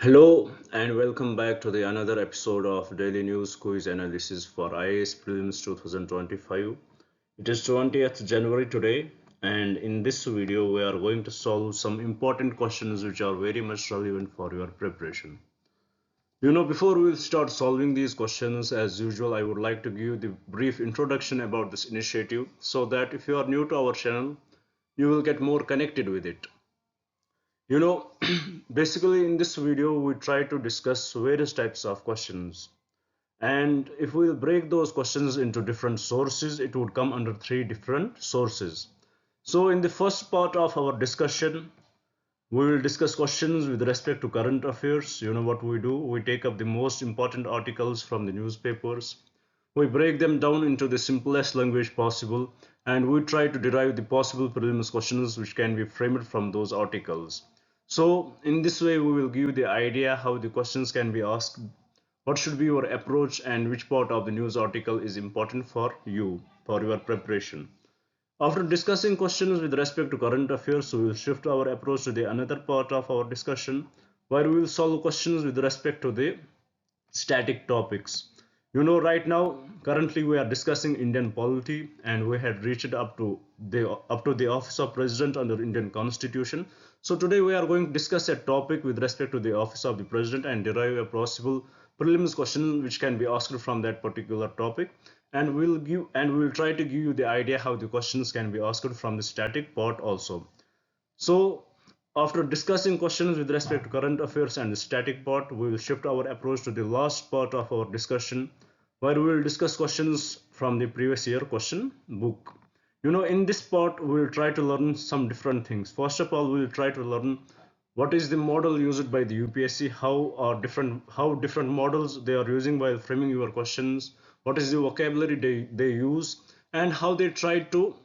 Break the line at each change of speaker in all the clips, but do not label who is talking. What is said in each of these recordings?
Hello and welcome back to the another episode of Daily News Quiz Analysis for IAS Prelims 2025. It is 20th January today, and in this video we are going to solve some important questions which are very much relevant for your preparation. Before we start solving these questions, as usual, I would like to give you the brief introduction about this initiative so that if you are new to our channel, you will get more connected with it. You know, Basically in this video, we try to discuss various types of questions. And if we'll break those questions into different sources, it would come under three different sources. So in the first part of our discussion, we will discuss questions with respect to current affairs. You know what we do? We take up the most important articles from the newspapers. We break them down into the simplest language possible, and we try to derive the possible prelims questions which can be framed from those articles. So in this way, we will give you the idea how the questions can be asked, what should be your approach, and which part of the news article is important for you, for your preparation. After discussing questions with respect to current affairs, we will shift our approach to the another part of our discussion, where we will solve questions with respect to the static topics. Right now, currently we are discussing Indian polity, and we had reached up to the office of president under Indian constitution. So today we are going to discuss a topic with respect to the office of the president and derive a possible prelims question which can be asked from that particular topic, and we will try to give you the idea how the questions can be asked from the static part also. So after discussing questions with respect to current affairs and the static part, we will shift our approach to the last part of our discussion, where we will discuss questions from the previous year question book. In this part, we will try to learn some different things. First of all, we will try to learn what is the model used by the UPSC, how different models they are using while framing your questions, what is the vocabulary they use, and how they try to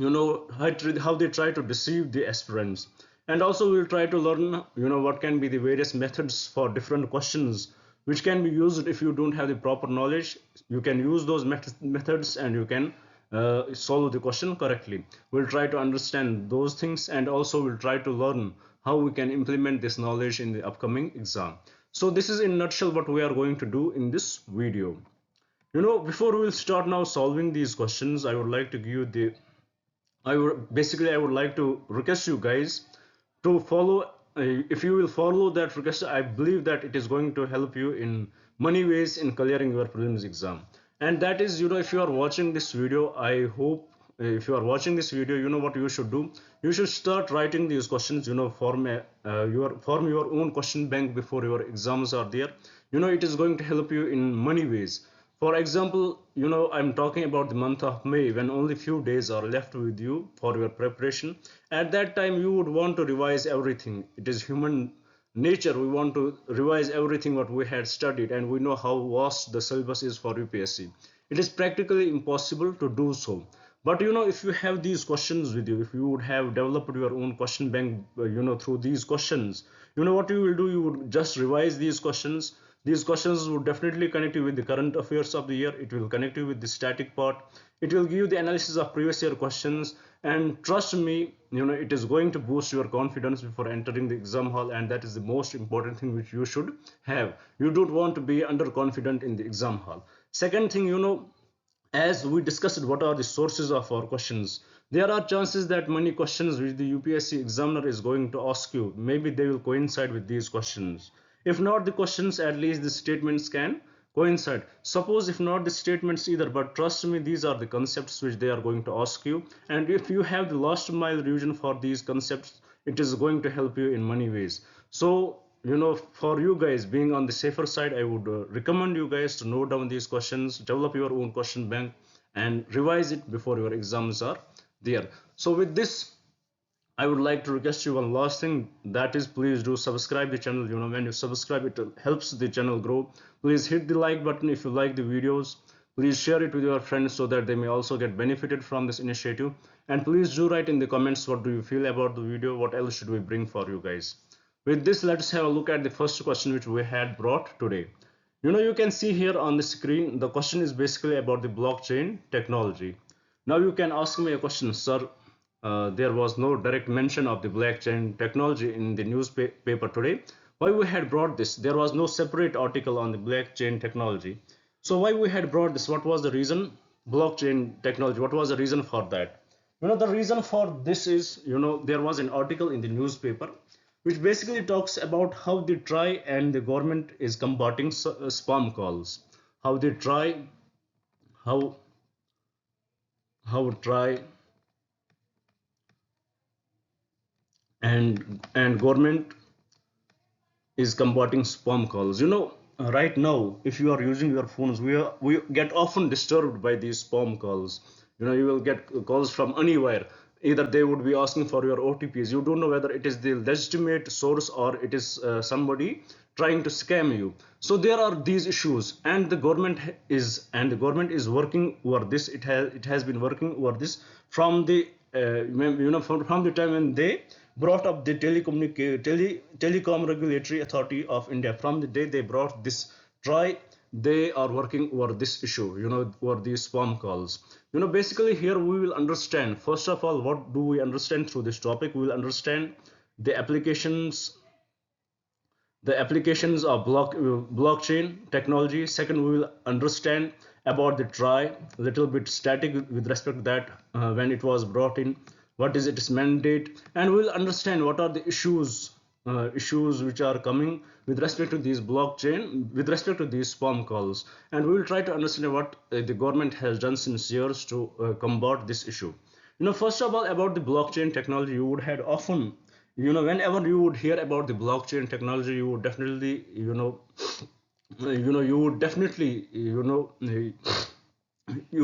how they try to deceive the aspirants. And also we'll try to learn what can be the various methods for different questions which can be used. If you don't have the proper knowledge, you can use those methods and you can solve the question correctly. We'll try to understand those things, and also we'll try to learn how we can implement this knowledge in the upcoming exam. So this is in a nutshell what we are going to do in this video. Before we'll start now solving these questions, I would like to give you the I would like to request you guys to follow. If you will follow that request, I believe that it is going to help you in many ways in clearing your prelims exam. And that is, if you are watching this video, I hope if you are watching this video, you know what you should do. You should start writing these questions. Form your own question bank before your exams are there. It is going to help you in many ways. For example, I'm talking about the month of May, when only few days are left with you for your preparation. At that time, you would want to revise everything. It is human nature. We want to revise everything what we had studied, and we know how vast the syllabus is for UPSC. It is practically impossible to do so. But if you have these questions with you, if you would have developed your own question bank, through these questions, what you will do, you would just revise these questions. These questions would definitely connect you with the current affairs of the year. It will connect you with the static part. It will give you the analysis of previous year questions. And trust me, it is going to boost your confidence before entering the exam hall. And that is the most important thing which you should have. You don't want to be underconfident in the exam hall. Second thing, as we discussed what are the sources of our questions, there are chances that many questions which the UPSC examiner is going to ask you, maybe they will coincide with these questions. If not the questions, at least the statements can coincide. Suppose if not the statements either, but trust me, these are the concepts which they are going to ask you, and if you have the last mile revision for these concepts, it is going to help you in many ways. So for you guys being on the safer side, I would recommend you guys to note down these questions, develop your own question bank, and revise it before your exams are there. So with this, I would like to request you one last thing, that is, please do subscribe the channel. When you subscribe, it helps the channel grow. Please hit the like button if you like the videos. Please share it with your friends so that they may also get benefited from this initiative. And please do write in the comments what do you feel about the video, what else should we bring for you guys. With this, let's have a look at the first question which we had brought today. You can see here on the screen, the question is basically about the blockchain technology. Now you can ask me a question, sir. There was no direct mention of the blockchain technology in the newspaper today, why we had brought this. There was no separate article on the blockchain technology. So why we had brought this? What was the reason? Blockchain technology. What was the reason for that? The reason for this is, there was an article in the newspaper which basically talks about how the try and the government is combating spam calls. How they try, how try and government is combating spam calls. Right now, if you are using your phones, we get often disturbed by these spam calls. You will get calls from anywhere. Either they would be asking for your OTPs. You don't know whether it is the legitimate source or it is somebody trying to scam you. So there are these issues, and the government is working over this. It has been working over this from the from the time when they brought up the telecom regulatory authority of India. From the day they brought this try, they are working over this issue, over these spam calls. Basically here we will understand, first of all, what do we understand through this topic? We will understand the applications of blockchain technology. Second, we will understand about the try, a little bit static with respect to that, when it was brought in, what is its mandate, and we will understand what are the issues which are coming with respect to these blockchain, with respect to these spam calls, and we will try to understand what the government has done since years to combat this issue. First of all, about the blockchain technology, you would have often, whenever you would hear about the blockchain technology, you would definitely, you would definitely, you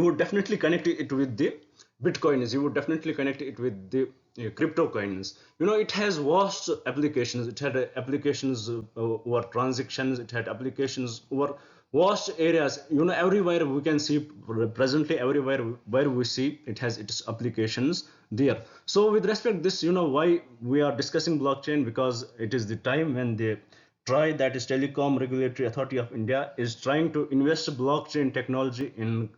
would definitely connect it with the bitcoins. You would definitely connect it with the crypto coins. It has vast applications. It had applications over transactions. It had applications over vast areas. Everywhere we can see, presently everywhere where we see, it has its applications there. So with respect to this, why we are discussing blockchain, because it is the time when the TRAI, that is Telecom Regulatory Authority of India, is trying to invest blockchain technology in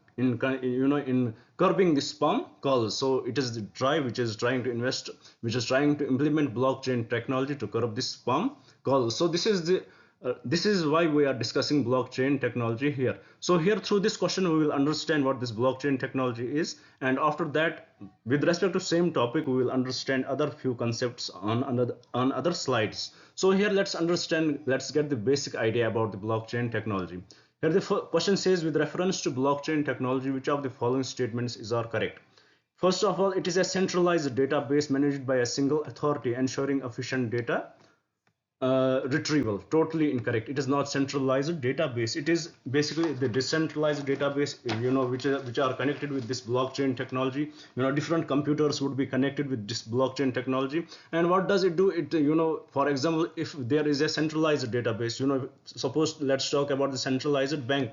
curbing the spam calls. So it is the TRAI which is trying to invest, which is trying to implement blockchain technology to curb this spam calls. So this is why we are discussing blockchain technology here. So here, through this question, we will understand what this blockchain technology is, and after that, with respect to same topic, we will understand other few concepts on other slides. So here, let's get the basic idea about the blockchain technology. Here the question says, with reference to blockchain technology, which of the following statements are correct? First of all, it is a centralized database managed by a single authority, ensuring efficient data retrieval. Totally incorrect. It is not centralized database. It is basically the decentralized database, which are connected with this blockchain technology. Different computers would be connected with this blockchain technology. And what does it do? It, for example, if there is a centralized database, suppose, let's talk about the centralized bank.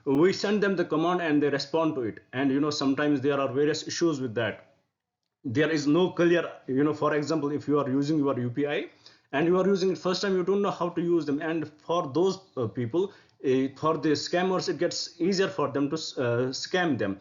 We send them the command and they respond to it, and sometimes there are various issues with that. There is no clear, for example, if you are using your UPI and you are using it first time, you don't know how to use them, and for those people, for the scammers, it gets easier for them to scam them,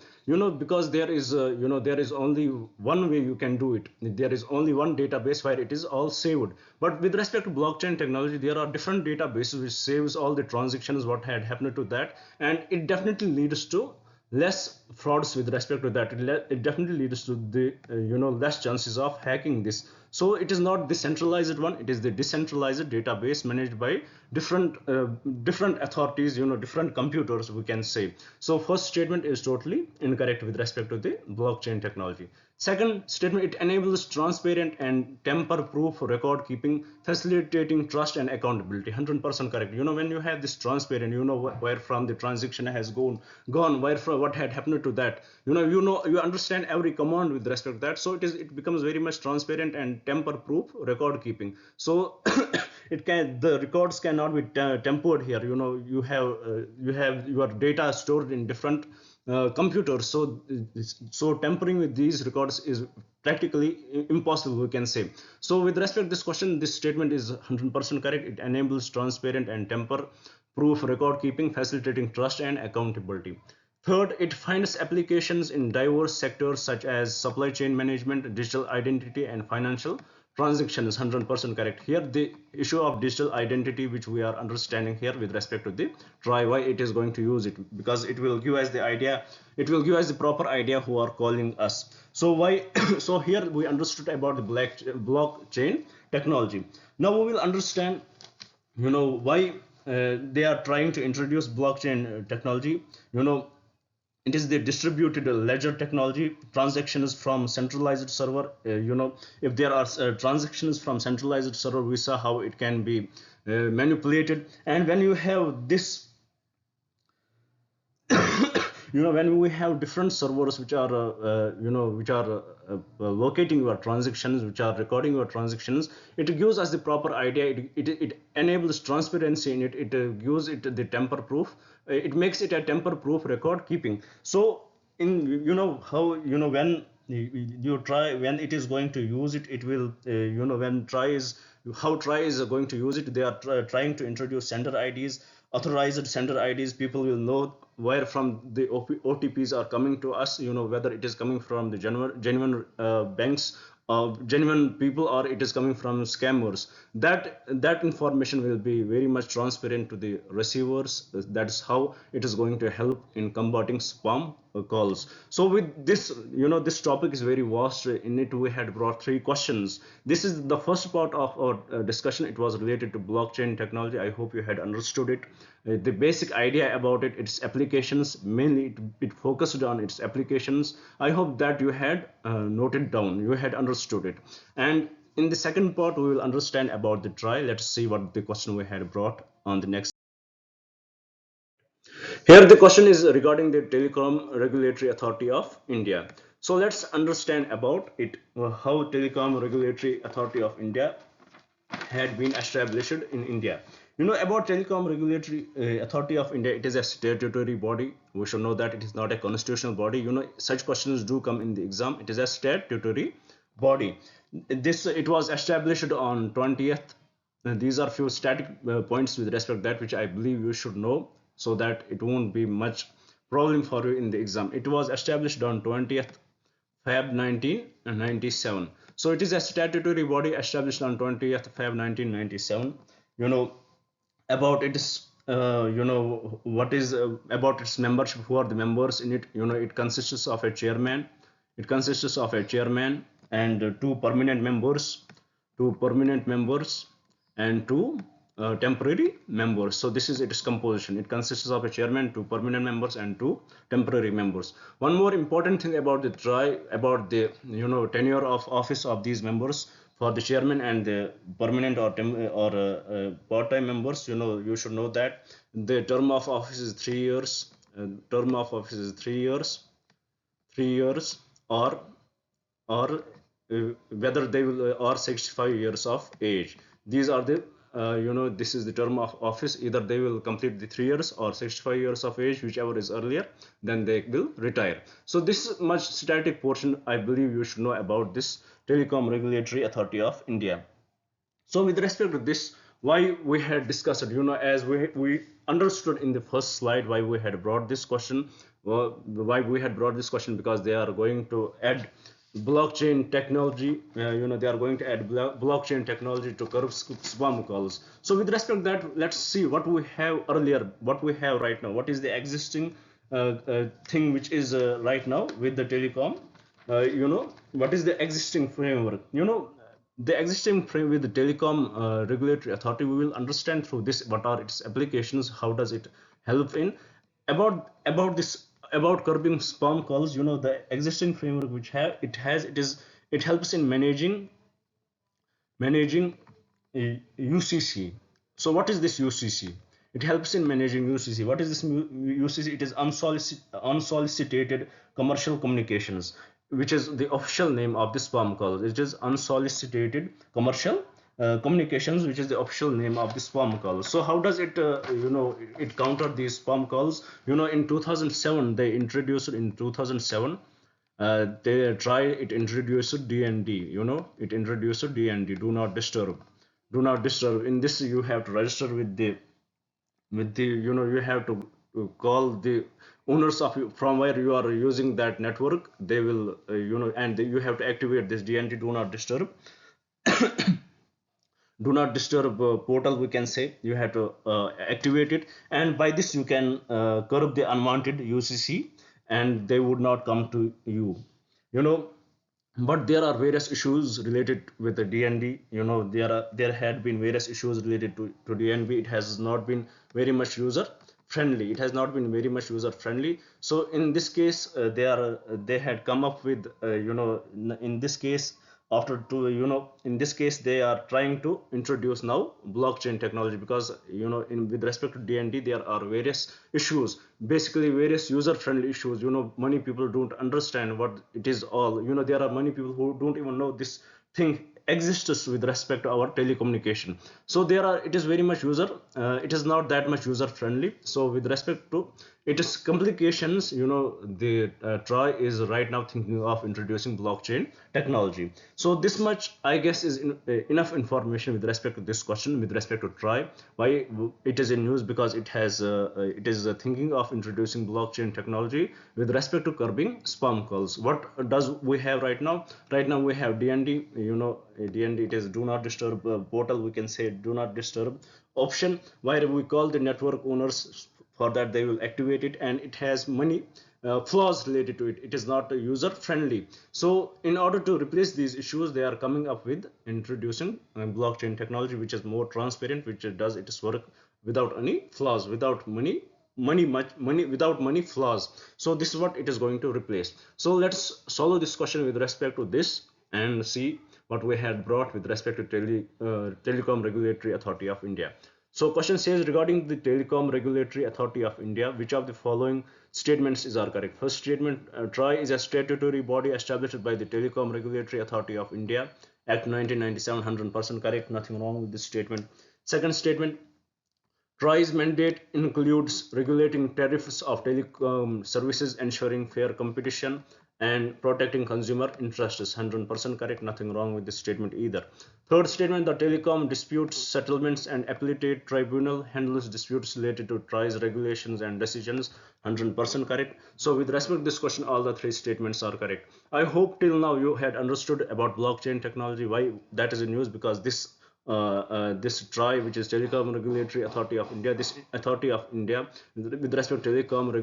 because there is only one way you can do it. There is only one database where it is all saved. But with respect to blockchain technology, there are different databases which saves all the transactions what had happened to that, and it definitely leads to less frauds. With respect to that, it definitely leads to the less chances of hacking this. So it is not the centralized one, it is the decentralized database managed by different authorities, different computers, we can say. So first statement is totally incorrect with respect to the blockchain technology. Second statement, it enables transparent and tamper-proof record keeping, facilitating trust and accountability. 100% correct. When you have this transparent, where from the transaction has gone, where from what had happened to that. You understand every command with respect to that. So it becomes very much transparent and tamper-proof record keeping. So the records cannot be tempered here. You have your data stored in different computers. So tampering with these records is practically impossible, we can say. So with respect to this question, this statement is 100% correct. It enables transparent and tamper proof record keeping, facilitating trust and accountability. Third, it finds applications in diverse sectors such as supply chain management, digital identity, and financial transaction is 100% correct. Here the issue of digital identity which we are understanding here with respect to the try, why it is going to use it, because it will give us the idea, it will give us the proper idea who are calling us. So why so here we understood about the blockchain technology. Now we will understand why they are trying to introduce blockchain technology. It is the distributed ledger technology. Transactions from centralized server, if there are transactions from centralized server, we saw how it can be manipulated. And when you have this when we have different servers which are locating your transactions, which are recording your transactions, it gives us the proper idea. It enables transparency in it. It gives it the tamper proof. It makes it a tamper proof record keeping. So in how when you try, when it is going to use it, it will when try is, how try is going to use it, they are trying to introduce sender IDs, authorized sender IDs. People will know where from the OTPs are coming to us, whether it is coming from the genuine banks, genuine people, or it is coming from scammers. That information will be very much transparent to the receivers. That's how it is going to help in combating spam calls. So with this, this topic is very vast. In it we had brought three questions. This is the first part of our discussion. It was related to blockchain technology. I hope you had understood it, the basic idea about it, its applications. Mainly it focused on its applications. I hope that you had noted down, you had understood it. And in the second part we will understand about the try. Let's see what the question we had brought on the next. Here the question is regarding the Telecom Regulatory Authority of India. So let's understand about it, how Telecom Regulatory Authority of India had been established in India. About Telecom Regulatory Authority of India, it is a statutory body. We should know that it is not a constitutional body. Such questions do come in the exam. It is a statutory body. It was established on 20th. These are few static points with respect to that which I believe you should know, so that it won't be much problem for you in the exam. It was established on 20th Feb 1997. So it is a statutory body established on 20th Feb 1997. You know about its what is about its membership, who are the members in it. It consists of a chairman. It consists of a chairman and two permanent members, and two temporary members. So this is its composition. It consists of a chairman, two permanent members, and two temporary members. One more important thing about the try, about the tenure of office of these members. For the chairman and the permanent or part-time members, you should know that the term of office is 3 years. Term of office is 3 years, 3 years, or whether they will or 65 years of age. These are the this is the term of office. Either they will complete the 3 years or 65 years of age, whichever is earlier, then they will retire. So this is much static portion. I believe you should know about this Telecom Regulatory Authority of India. So with respect to this, why we had discussed it, as we understood in the first slide, why we had brought this question. Well, why we had brought this question, because they are going to add blockchain technology. They are going to add blockchain technology to curb spam calls. So with respect to that, let's see what we have earlier, what we have right now, what is the existing thing which is right now with the telecom. What is the existing framework. The existing frame with the telecom regulatory authority, we will understand through this what are its applications, how does it help in about this, about curbing spam calls. The existing framework which it helps in managing UCC. So what is this UCC? It helps in managing UCC. What is this UCC? It is unsolicited commercial communications, which is the official name of the spam call. It is unsolicited commercial communications, which is the official name of the spam call. So how does it it counter these spam calls? In 2007 they introduced, in 2007 they try it introduced DND. It introduced DND, do not disturb. Do not disturb. In this you have to register with the you have to call the owners of from where you are using that network. They will and you have to activate this DND, do not disturb. do not disturb portal, we can say. You have to activate it, and by this you can curb the unwanted UCC, and they would not come to you, you know. But there are various issues related with the DND. You know, there had been various issues related to DNB. It has not been very much user friendly. It has not been very much user friendly. So in this case, they had come up with in this case, after to in this case they are trying to introduce now blockchain technology, because in with respect to DND there are various issues, basically various user friendly issues. Many people don't understand what it is all. There are many people who don't even know this thing exists with respect to our telecommunication. So it is very much it is not that much user friendly. So with respect to its complications, the Troy is right now thinking of introducing blockchain technology. So this much, I guess, is enough information with respect to this question, with respect to Troy. Why it is in news? Because it is thinking of introducing blockchain technology with respect to curbing spam calls. What does we have right now? Right now we have DND. DND, it is do not disturb portal. We can say do not disturb option, where we call the network owners for that they will activate it, and it has many flaws related to it. It is not user friendly. So in order to replace these issues, they are coming up with introducing blockchain technology, which is more transparent, which does its work without any flaws, without money without money flaws. So this is what it is going to replace. So let's solve this question with respect to this and see what we had brought with respect to Telecom Regulatory Authority of India. So question says, regarding the Telecom Regulatory Authority of India, which of the following statements are correct? First statement, TRAI is a statutory body established by the Telecom Regulatory Authority of India, Act 1997, 100% correct, nothing wrong with this statement. Second statement, TRAI's mandate includes regulating tariffs of telecom services, ensuring fair competition, and protecting consumer interests. 100% correct, nothing wrong with this statement either. Third statement, the Telecom Disputes Settlements and Appellate Tribunal handles disputes related to TRAI's regulations and decisions. 100% correct. So with respect to this question, all the three statements are correct. I hope till now you had understood about blockchain technology, why that is in news, because this TRAI, which is Telecom Regulatory Authority of India, this Authority of India, with respect to telecom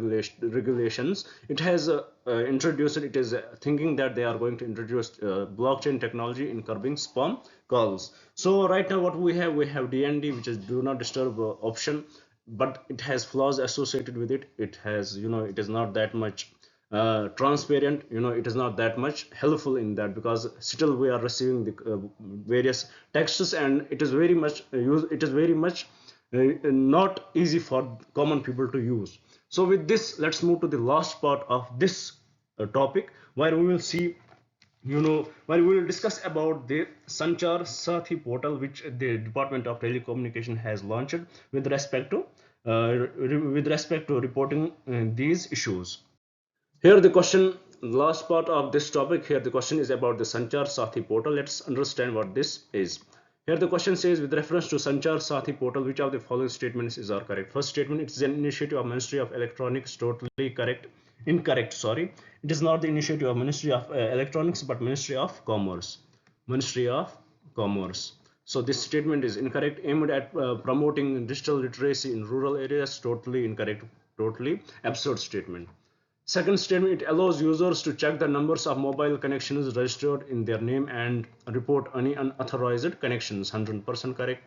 regulations, it has introduced, it is thinking that they are going to introduce blockchain technology in curbing spam calls. So right now what we have DND, which is do not disturb option, but it has flaws associated with it. It has, it is not that much transparent. It is not that much helpful in that, because still we are receiving the various texts, and it is very much not easy for common people to use. So with this, let's move to the last part of this topic, where we will see, where we will discuss about the Sanchar Sathi portal, which the Department of Telecommunication has launched with respect to reporting these issues. Here the question, last part of this topic, here the question is about the Sanchar Sathi portal. Let's understand what this is. Here the question says, with reference to Sanchar Sathi portal, which of the following statements are correct? First statement, it is an initiative of Ministry of Electronics. Totally correct. Incorrect, sorry. It is not the initiative of Ministry of Electronics, but Ministry of Commerce. Ministry of Commerce. So this statement is incorrect. Aimed at promoting digital literacy in rural areas. Totally incorrect. Totally absurd statement. Second statement, it allows users to check the numbers of mobile connections registered in their name and report any unauthorized connections. 100% correct.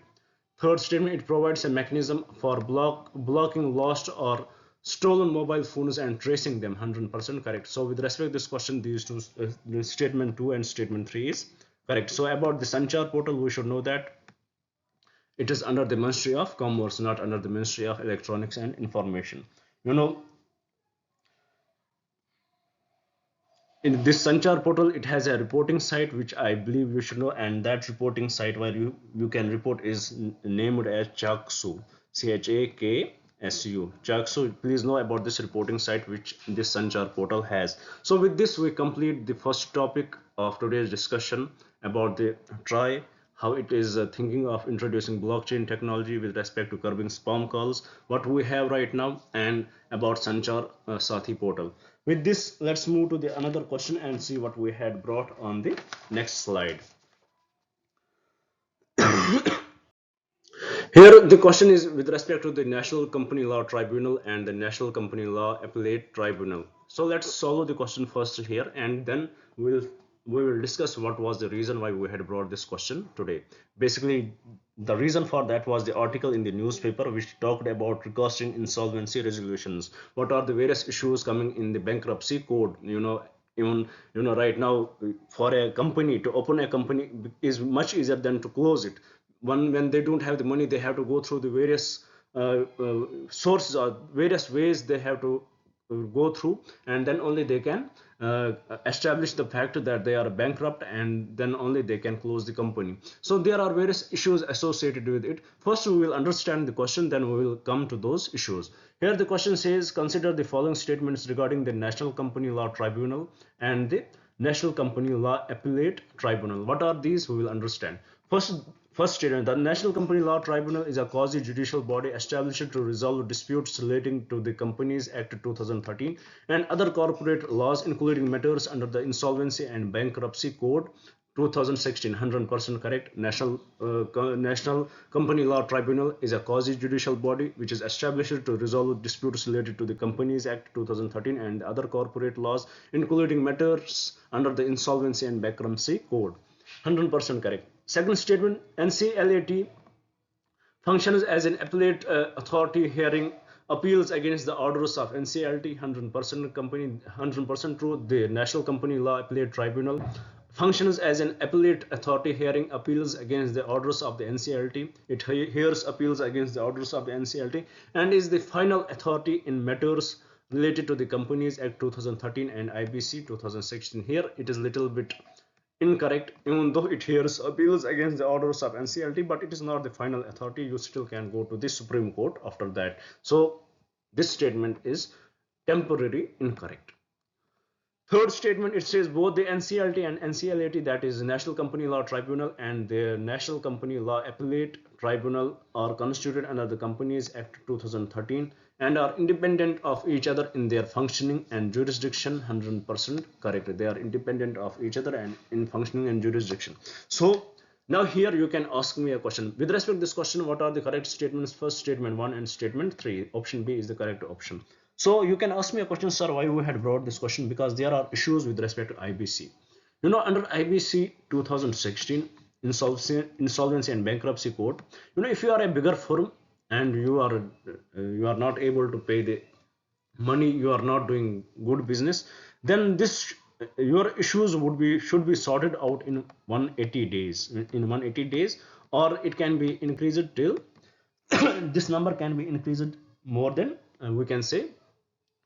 Third statement, it provides a mechanism for blocking lost or stolen mobile phones and tracing them. 100% correct. So with respect to this question, these two, statement 2 and statement 3 is correct. So about the Sanchar portal, we should know that it is under the Ministry of Commerce, not under the Ministry of Electronics and Information. In this Sanchar portal, it has a reporting site, which I believe you should know, and that reporting site where you can report is named as Chaksu, CHAKSU. Chaksu, please know about this reporting site which this Sanchar portal has. So with this, we complete the first topic of today's discussion about the TRAI, how it is thinking of introducing blockchain technology with respect to curbing spam calls, what we have right now, and about Sanchar Sathi portal. With this, let's move to the another question and see what we had brought on the next slide. Here, the question is with respect to the National Company Law Tribunal and the National Company Law Appellate Tribunal. So let's solve the question first here, and then we will discuss what was the reason why we had brought this question today. Basically, the reason for that was the article in the newspaper which talked about requesting insolvency resolutions. What are the various issues coming in the bankruptcy code? Even right now, for a company to open a company is much easier than to close it. When they don't have the money, they have to go through the various sources or various ways they have to go through, and then only they can establish the fact that they are bankrupt, and then only they can close the company. So there are various issues associated with it. First we will understand the question, then we will come to those issues. Here the question says, consider the following statements regarding the National Company Law Tribunal and the National Company Law Appellate Tribunal. What are these? We will understand. First statement, the National Company Law Tribunal is a quasi-judicial body established to resolve disputes relating to the Companies Act 2013 and other corporate laws, including matters under the Insolvency and Bankruptcy Code 2016. 100% correct. National Company Law Tribunal is a quasi-judicial body which is established to resolve disputes related to the Companies Act 2013 and other corporate laws, including matters under the Insolvency and Bankruptcy Code. 100% correct. Second statement, NCLAT functions as an appellate authority hearing appeals against the orders of NCLT. 100% true. The National Company Law Appellate Tribunal functions as an appellate authority hearing appeals against the orders of the NCLT. It hears appeals against the orders of the NCLT and is the final authority in matters related to the Companies Act 2013 and IBC 2016. Here it is little bit incorrect. Even though it hears appeals against the orders of NCLT, but it is not the final authority. You still can go to the Supreme Court after that. So this statement is temporarily incorrect. Third statement, it says both the NCLT and NCLAT, that is National Company Law Tribunal, and the National Company Law Appellate Tribunal, are constituted under the Companies Act 2013 and are independent of each other in their functioning and jurisdiction. 100% correct. They are independent of each other and in functioning and jurisdiction. So now here you can ask me a question. With respect to this question, what are the correct statements? First, statement 1 and statement 3. Option B is the correct option. So you can ask me a question, sir, why we had brought this question? Because there are issues with respect to IBC. Under IBC 2016, Insolvency and Bankruptcy Code, if you are a bigger firm and you are not able to pay the money, you are not doing good business, then your issues should be sorted out in 180 days. In 180 days, or it can be increased till this number can be increased more than we can say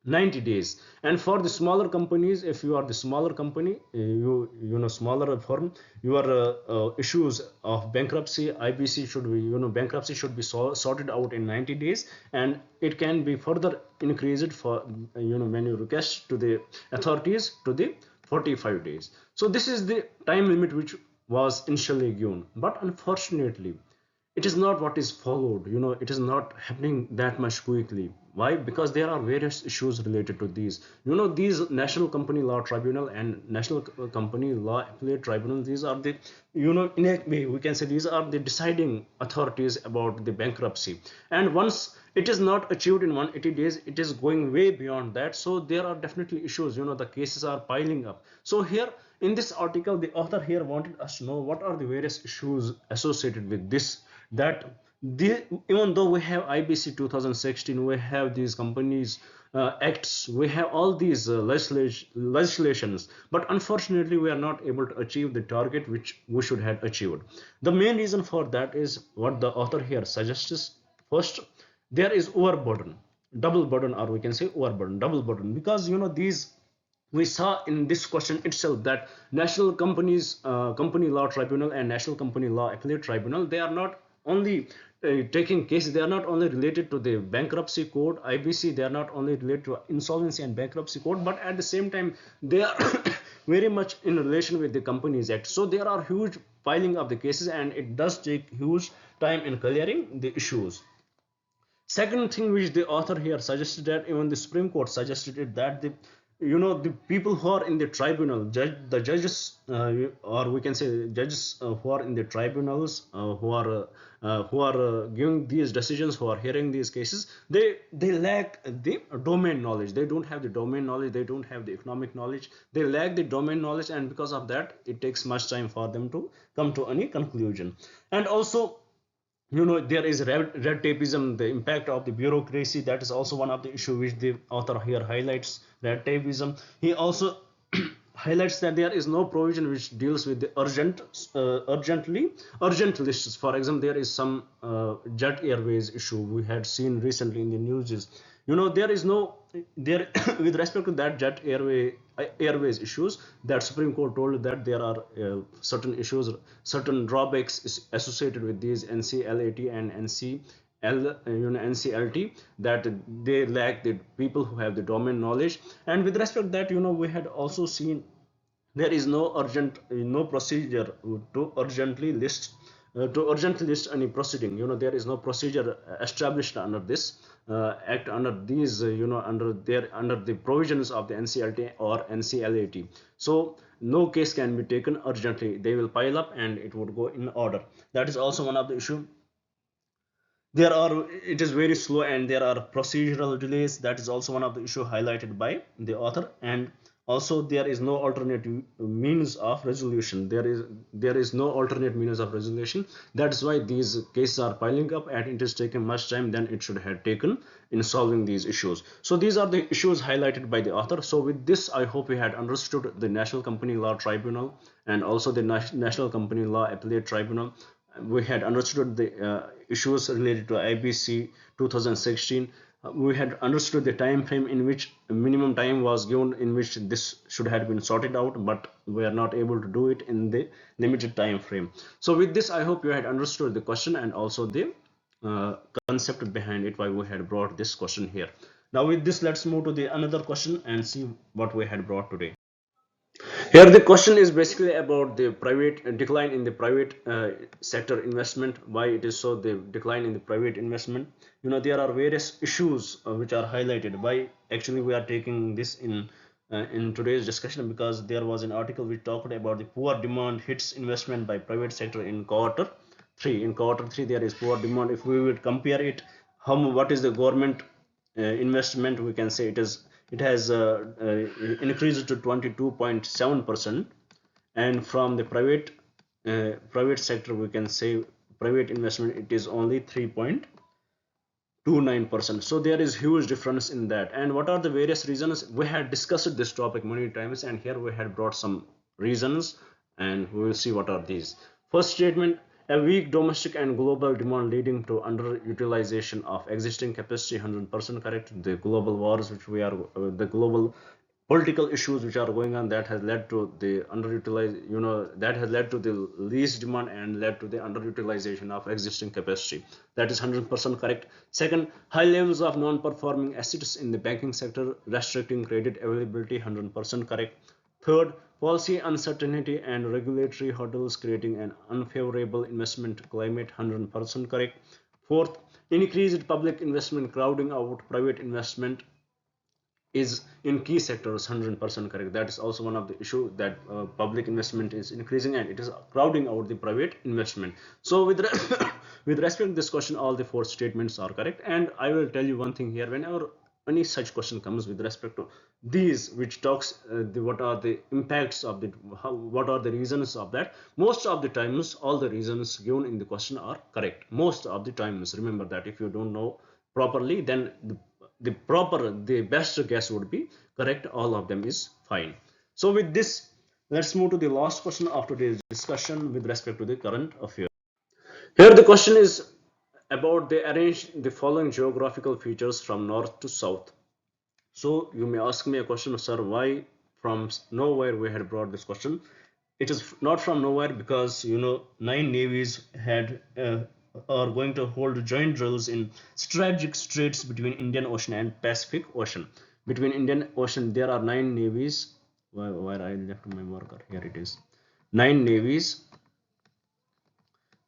90 days. And for the smaller companies, if you are the smaller company, smaller firm, your issues of bankruptcy, IBC should be, bankruptcy should be sorted out in 90 days, and it can be further increased for when you request to the authorities to the 45 days. So this is the time limit which was initially given, but unfortunately it is not what is followed. It is not happening that much quickly. Why? Because there are various issues related to these. These National Company Law Tribunal and National Company Law Appellate Tribunal, these are the, in a way we can say, these are the deciding authorities about the bankruptcy. And once it is not achieved in 180 days, it is going way beyond that. So there are definitely issues. The cases are piling up. So here in this article, the author here wanted us to know what are the various issues associated with this, that even though we have IBC 2016, we have these companies acts, we have all these legislations, but unfortunately we are not able to achieve the target which we should have achieved. The main reason for that is what the author here suggests. First, there is overburden, double burden, or we can say overburden, double burden, because these, we saw in this question itself that National Company Law Tribunal and National Company Law Appellate Tribunal, they are not only taking cases, they are not only related to the bankruptcy code, IBC, they are not only related to insolvency and bankruptcy code, but at the same time they are very much in relation with the Companies Act. So there are huge piling of the cases, and it does take huge time in clearing the issues. Second thing which the author here suggested, that even the Supreme Court suggested it, that the people who are in the tribunal, the judges, or we can say judges who are in the tribunals, who are giving these decisions, who are hearing these cases, they lack the domain knowledge. They don't have the domain knowledge. They don't have the economic knowledge. They lack the domain knowledge, and because of that, it takes much time for them to come to any conclusion. And also, there is red tapeism, the impact of the bureaucracy. That is also one of the issue which the author here highlights. Red tapeism. He also highlights that there is no provision which deals with the urgent lists. For example, there is some jet airways issue we had seen recently in the news. There is no there with respect to that jet airways issues, that Supreme Court told that there are certain issues, certain drawbacks associated with these NCLAT and NCLT, that they lack the people who have the domain knowledge. And with respect to that, we had also seen there is no procedure to urgently list any proceeding. There is no procedure established under this act, under these under the provisions of the NCLT or NCLAT. So no case can be taken urgently. They will pile up and it would go in order. That is also one of the issue. It is very slow and there are procedural delays. That is also one of the issue highlighted by the author. And also there is no alternative means of resolution. There is no alternate means of resolution. That's why these cases are piling up and it is taking much time than it should have taken in solving these issues. So these are the issues highlighted by the author. So with this, I hope we had understood the National Company Law Tribunal and also the National Company Law Appellate Tribunal. We had understood the issues related to IBC 2016. We had understood the time frame in which minimum time was given in which this should have been sorted out, but we are not able to do it in the limited time frame. So with this, I hope you had understood the question and also the uh, concept behind it, why we had brought this question here. Now with this, let's move to the another question and see what we had brought today. Here the question is basically about the private decline in the private sector investment. Why it is so, the decline in the private investment. There are various issues which are highlighted. Why actually we are taking this in today's discussion, because there was an article which talked about the poor demand hits investment by private sector in quarter three. In quarter three, there is poor demand. If we would compare it, what is the government investment, we can say it has increased to 22.7%, and from the private sector, we can say private investment, it is only 3.29%. So there is huge difference in that. And what are the various reasons? We had discussed this topic many times, and here we had brought some reasons, and we will see what are these. First statement: a weak domestic and global demand leading to underutilization of existing capacity. 100% correct. The global wars which we are the global political issues which are going on, that has led to the that has led to the least demand and led to the underutilization of existing capacity. That is 100% correct. Second, high levels of non-performing assets in the banking sector restricting credit availability. 100% correct. Third, policy uncertainty and regulatory hurdles creating an unfavorable investment climate. 100% correct. Fourth, increased public investment crowding out private investment is in key sectors. 100% correct. That is also one of the issue, that public investment is increasing and it is crowding out the private investment. So with with respect to this question, all the four statements are correct. And I will tell you one thing here: whenever any such question comes with respect to these, which talks what are the impacts of what are the reasons of that, most of the times all the reasons given in the question are correct. Most of the times, remember that. If you don't know properly, then the best guess would be correct. All of them is fine. So with this, let's move to the last question of today's discussion with respect to the current affairs. Here the question is about the arrange the following geographical features from north to south. So you may ask me a question: sir, why from nowhere we had brought this question? It is not from nowhere, because 9 navies are going to hold joint drills in strategic straits between Indian Ocean and Pacific Ocean. Between Indian Ocean, there are 9 navies. Where I left my marker? Here it is. 9 navies.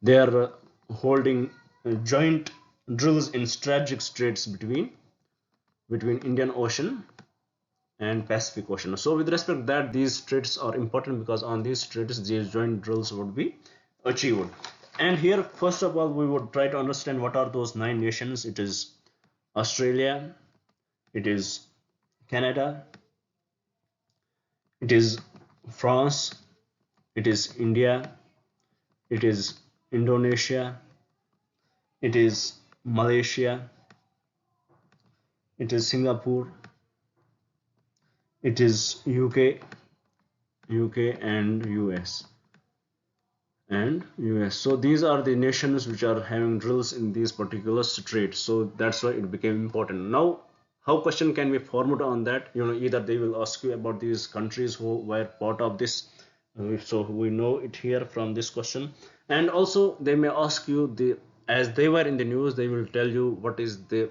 They are holding joint drills in strategic straits between Indian Ocean and Pacific Ocean. So with respect to that, these straits are important because on these straits these joint drills would be achieved. And here first of all we would try to understand what are those 9 nations. It is Australia, it is Canada, it is France, it is India, it is Indonesia, it is Malaysia, it is Singapore, it is UK and US. So these are the nations which are having drills in these particular straits. So that's why it became important. Now, how question can be formed on that? Either they will ask you about these countries who were part of this. So we know it here from this question, and also they may ask you as they were in the news, they will tell you what is the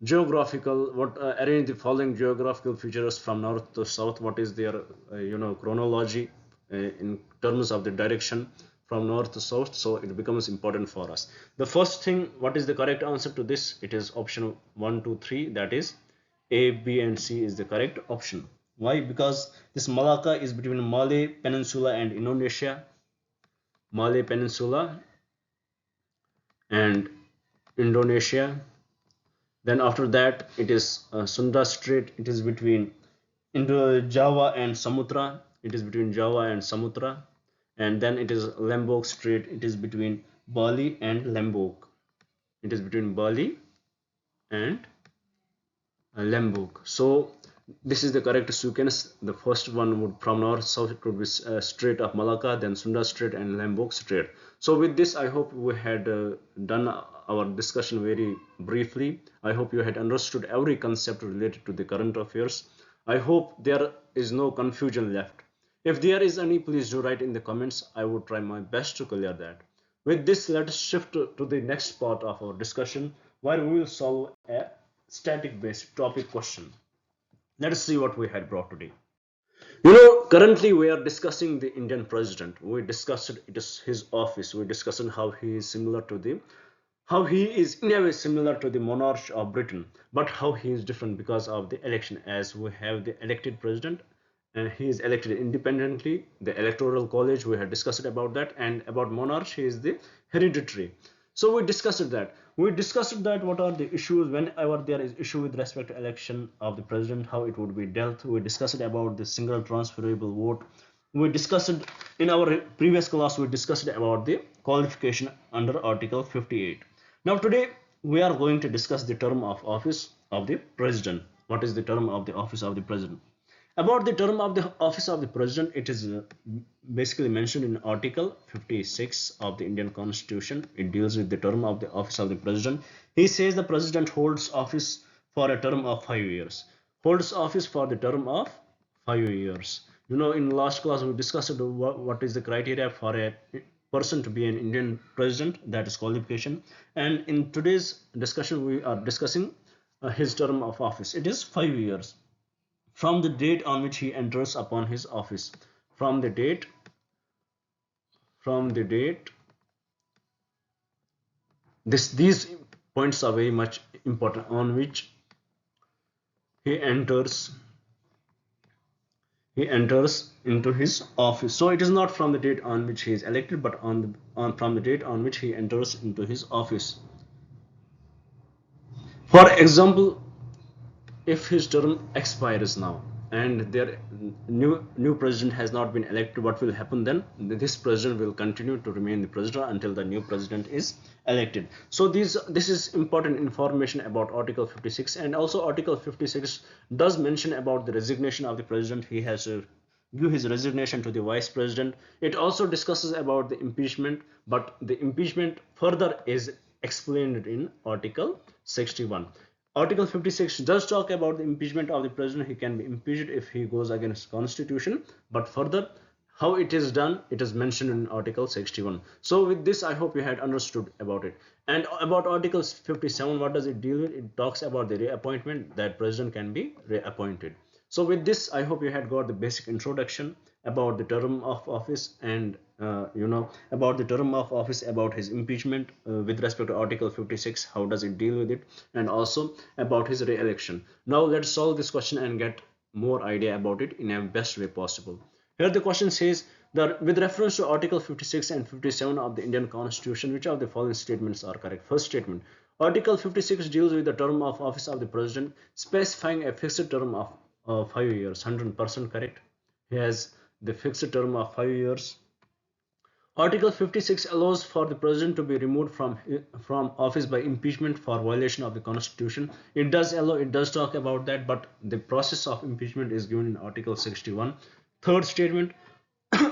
geographical, what arrange the following geographical features from north to south, what is their chronology in terms of the direction from north to south. So it becomes important for us. The first thing, what is the correct answer to this? It is option 1, 2, 3, that is A, B and C is the correct option. Why? Because this Malacca is between Malay Peninsula and Indonesia, Malay Peninsula and Indonesia. Then after that it is Sunda Strait. It is between Java and Sumatra. It is between Java and Sumatra. And then it is Lombok Strait. It is between Bali and Lombok. It is between Bali and Lombok. So this is the correct sequence. The first one would from north south, it would be Strait of Malacca, then Sunda Strait and Lombok Strait. So with this I hope we had done our discussion very briefly. I hope you had understood every concept related to the current affairs. I hope there is no confusion left. If there is any, please do write in the comments. I would try my best to clear that. With this, let us shift to the next part of our discussion, where we will solve a static based topic question. Let us see what we had brought today. Currently we are discussing the Indian president. We discussed it is his office. We discussed how he is similar to the how he is in a way similar to the monarch of Britain, but how he is different because of the election, as we have the elected president and he is elected independently, the electoral college, we had discussed about that, and about monarch, he is the hereditary. So we discussed that what are the issues whenever there is issue with respect to election of the president, how it would be dealt. We discussed about the single transferable vote. We discussed in our previous class, we discussed about the qualification under article 58. Now today we are going to discuss the term of office of the president. What is the term of the office of the president? About the term of the office of the president, it is basically mentioned in article 56 of the Indian constitution. It deals with the term of the office of the president. He says the president holds office for a term of 5 years. Holds office for the term of 5 years. In last class we discussed what is the criteria for a person to be an Indian president, that is qualification. And in today's discussion we are discussing his term of office. It is 5 years from the date on which he enters upon his office. From the date these points are very much important, on which he enters into his office. So it is not from the date on which he is elected, but from the date on which he enters into his office. For example, if his term expires now and their new president has not been elected, what will happen then? This president will continue to remain the president until the new president is elected. So this is important information about article 56. And also article 56 does mention about the resignation of the president. He has to give his resignation to the vice president. It also discusses about the impeachment, but the impeachment further is explained in article 61. Article 56 does talk about the impeachment of the president. He can be impeached if he goes against constitution, but further how it is done, it is mentioned in article 61. So with this I hope you had understood about it. And about article 57, what does it deal with? It talks about the reappointment, that president can be reappointed. So with this I hope you had got the basic introduction about the term of office, and about the term of office, about his impeachment with respect to article 56, how does it deal with it, and also about his re-election. Now let's solve this question and get more idea about it in a best way possible. Here the question says that with reference to Article 56 and 57 of the Indian Constitution, which of the following statements are correct? First statement, Article 56 deals with the term of office of the president, specifying a fixed term of 5 years. 100% correct. He has the fixed term of 5 years. Article 56 allows for the president to be removed from office by impeachment for violation of the constitution. It does allow, it does talk about that, but the process of impeachment is given in Article 61. Third statement,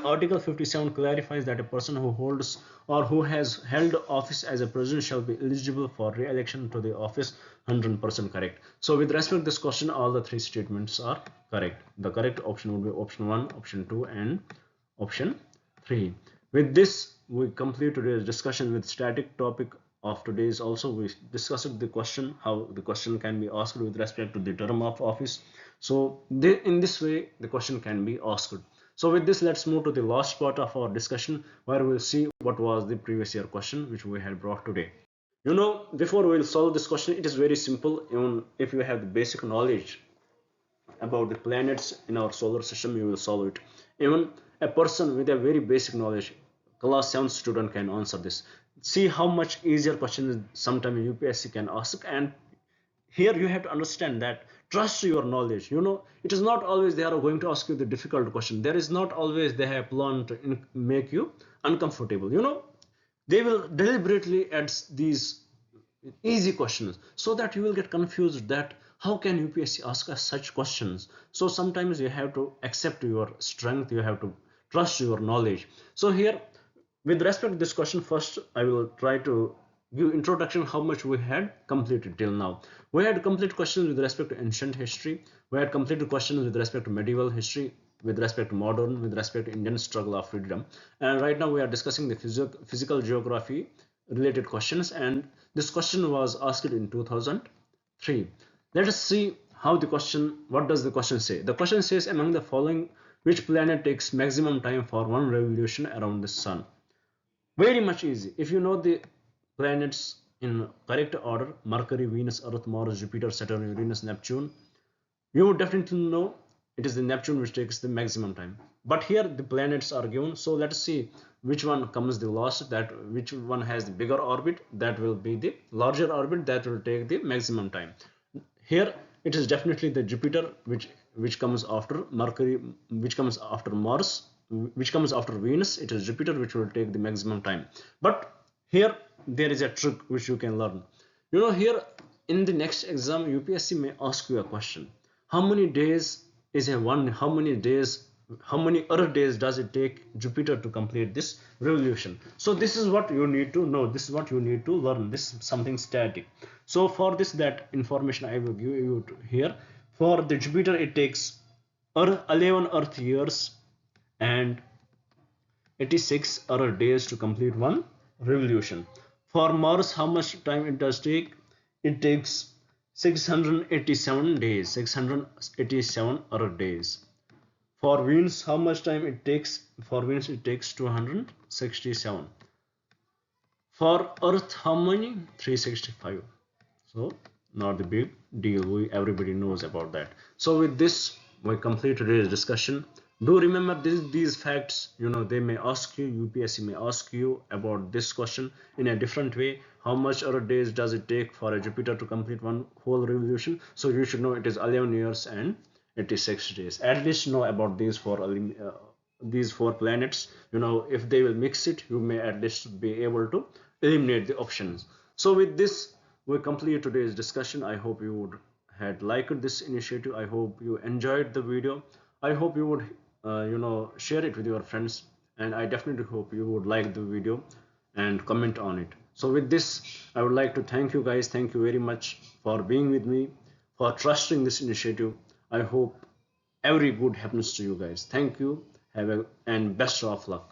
Article 57 clarifies that a person who holds or who has held office as a president shall be eligible for re-election to the office. 100% correct. So with respect to this question, all the three statements are correct. The correct option would be option 1, option 2 and option 3. With this, we complete today's discussion with static topic of today's. Also, we discussed the question, how the question can be asked with respect to the term of office. So in this way, the question can be asked. So with this, let's move to the last part of our discussion, where we'll see what was the previous year question which we had brought today. Before we'll solve this question, it is very simple. Even if you have the basic knowledge about the planets in our solar system, you will solve it. Even a person with a very basic knowledge, class 7 student, can answer this. See how much easier questions sometimes UPSC can ask. And here you have to understand that trust your knowledge. It is not always they are going to ask you the difficult question. There is not always they have planned to make you uncomfortable. They will deliberately add these easy questions so that you will get confused that how can UPSC ask us such questions. So sometimes you have to accept your strength, you have to trust your knowledge. So here, with respect to this question, first I will try to give introduction how much we had completed till now. We had complete questions with respect to ancient history, we had completed questions with respect to medieval history, with respect to modern, with respect to Indian struggle of freedom, and right now we are discussing the physical geography related questions, and this question was asked in 2003. Let us see how the question, what does the question say? The question says, among the following, which planet takes maximum time for one revolution around the sun? Very much easy. If you know the planets in correct order, Mercury, Venus, Earth, Mars, Jupiter, Saturn, Uranus, Neptune, you would definitely know it is the Neptune which takes the maximum time. But here the planets are given, so let us see which one comes the last, that which one has the bigger orbit, that will be the larger orbit, that will take the maximum time. Here it is definitely the Jupiter which comes after Mercury, which comes after Mars, which comes after Venus. It is Jupiter which will take the maximum time. But here there is a trick which you can learn. Here in the next exam, UPSC may ask you a question. How many days is a one? How many Earth days does it take Jupiter to complete this revolution? So this is what you need to know. This is what you need to learn. This is something static. So for this, that information I will give you here. For the Jupiter, it takes 11 Earth years and 86 Earth days to complete one revolution. For Mars, how much time it does take? It takes 687 days, 687 Earth days. For Venus, how much time it takes? For Venus, it takes 267. For Earth, how many? 365. So not the big deal. Everybody knows about that. So with this, we complete today's discussion. Do remember these facts. They may ask you, UPSC may ask you about this question in a different way. How much Earth days does it take for a Jupiter to complete one whole revolution? So you should know it is 11 years and 86 days. At least know about these four planets. If they will mix it, you may at least be able to eliminate the options. So with this, we complete today's discussion. I hope you would had liked this initiative. I hope you enjoyed the video. I hope you would share it with your friends, and I definitely hope you would like the video and comment on it. So with this, I would like to thank you guys. Thank you very much for being with me, for trusting this initiative. I hope every good happens to you guys. Thank you. And best of luck.